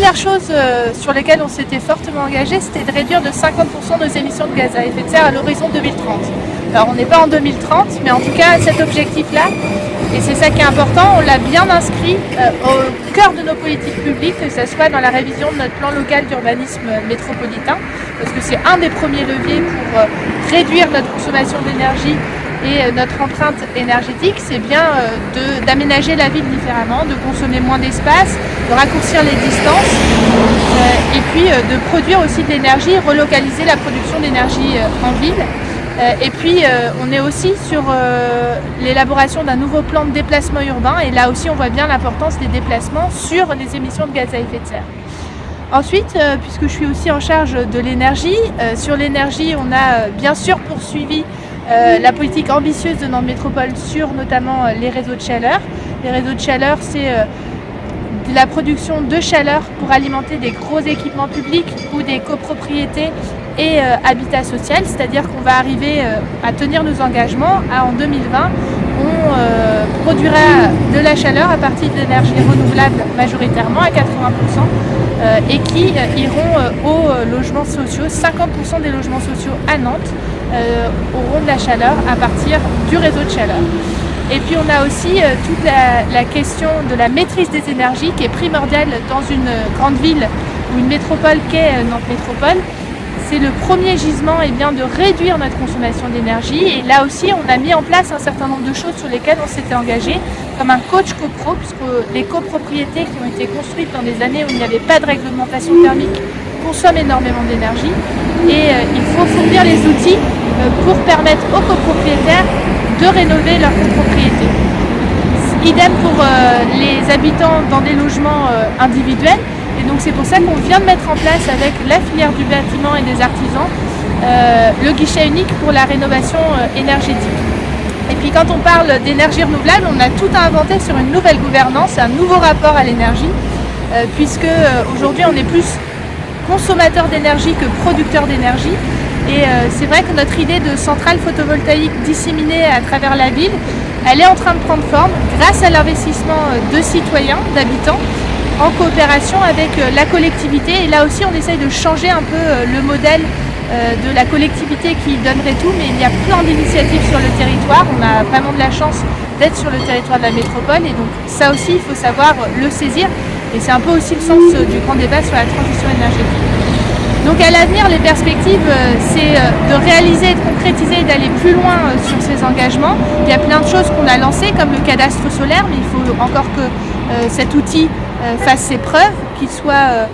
premières choses sur lesquelles on s'était fortement engagé, c'était de réduire de 50% nos émissions de gaz à effet de serre à l'horizon 2030. Alors on n'est pas en 2030, mais en tout cas cet objectif-là, et c'est ça qui est important, on l'a bien inscrit au cœur de nos politiques publiques, que ce soit dans la révision de notre plan local d'urbanisme métropolitain, parce que c'est un des premiers leviers pour réduire notre consommation d'énergie et notre empreinte énergétique, c'est bien d'aménager la ville différemment, de consommer moins d'espace, de raccourcir les distances et puis de produire aussi de l'énergie, relocaliser la production d'énergie en ville. Et puis on est aussi sur l'élaboration d'un nouveau plan de déplacement urbain et là aussi on voit bien l'importance des déplacements sur les émissions de gaz à effet de serre. Ensuite, puisque je suis aussi en charge de l'énergie, sur l'énergie on a bien sûr poursuivi la politique ambitieuse de Nantes Métropole sur notamment les réseaux de chaleur. Les réseaux de chaleur, c'est de la production de chaleur pour alimenter des gros équipements publics ou des copropriétés et habitat social, c'est-à-dire qu'on va arriver à tenir nos engagements. En 2020, on produira de la chaleur à partir d'énergies renouvelables majoritairement à 80% et qui iront aux logements sociaux. 50% des logements sociaux à Nantes auront de la chaleur à partir du réseau de chaleur. Et puis on a aussi toute la question de la maîtrise des énergies qui est primordiale dans une grande ville ou une métropole qu'est Nantes Métropole. C'est le premier gisement de réduire notre consommation d'énergie et là aussi on a mis en place un certain nombre de choses sur lesquelles on s'était engagé, comme un coach copro, puisque les copropriétés qui ont été construites dans des années où il n'y avait pas de réglementation thermique consomment énormément d'énergie et il faut fournir les outils pour permettre aux copropriétaires de rénover leur copropriété. Idem pour les habitants dans des logements individuels. Et donc c'est pour ça qu'on vient de mettre en place avec la filière du bâtiment et des artisans le guichet unique pour la rénovation énergétique. Et puis quand on parle d'énergie renouvelable, on a tout à inventer sur une nouvelle gouvernance, un nouveau rapport à l'énergie, puisque aujourd'hui on est plus consommateur d'énergie que producteur d'énergie. Et c'est vrai que notre idée de centrale photovoltaïque disséminée à travers la ville, elle est en train de prendre forme grâce à l'investissement de citoyens, d'habitants, en coopération avec la collectivité. Et là aussi on essaye de changer un peu le modèle de la collectivité qui donnerait tout, mais il y a plein d'initiatives sur le territoire. On a vraiment de la chance d'être sur le territoire de la métropole et donc ça aussi il faut savoir le saisir et c'est un peu aussi le sens du grand débat sur la transition énergétique. Donc à l'avenir, les perspectives, c'est de réaliser, de concrétiser, d'aller plus loin sur ces engagements. Il y a plein de choses qu'on a lancées, comme le cadastre solaire, mais il faut encore que cet outil fasse ses preuves, qu'il soit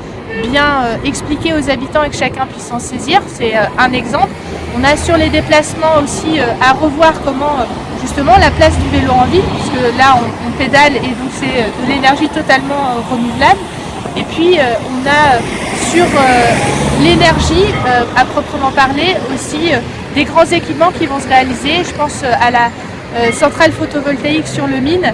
bien expliqué aux habitants et que chacun puisse s'en saisir. C'est un exemple. On a sur les déplacements aussi à revoir comment justement la place du vélo en ville, puisque là on pédale et donc c'est de l'énergie totalement renouvelable. Et puis on a sur l'énergie à proprement parler aussi des grands équipements qui vont se réaliser. Je pense à la centrale photovoltaïque sur le Mine.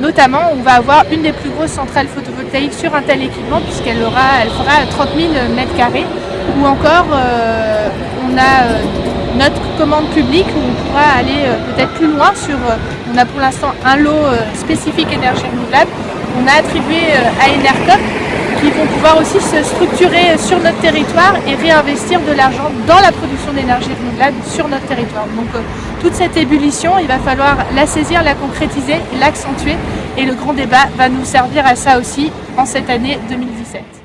Notamment, on va avoir une des plus grosses centrales photovoltaïques sur un tel équipement puisqu'elle fera 30 000 m². Ou encore, on a notre commande publique où on pourra aller peut-être plus loin sur, on a pour l'instant un lot spécifique énergie renouvelable. On a attribué à Enercop qui vont pouvoir aussi se structurer sur notre territoire et réinvestir de l'argent dans la production d'énergie renouvelable sur notre territoire. Donc toute cette ébullition, il va falloir la saisir, la concrétiser, l'accentuer et le grand débat va nous servir à ça aussi en cette année 2017.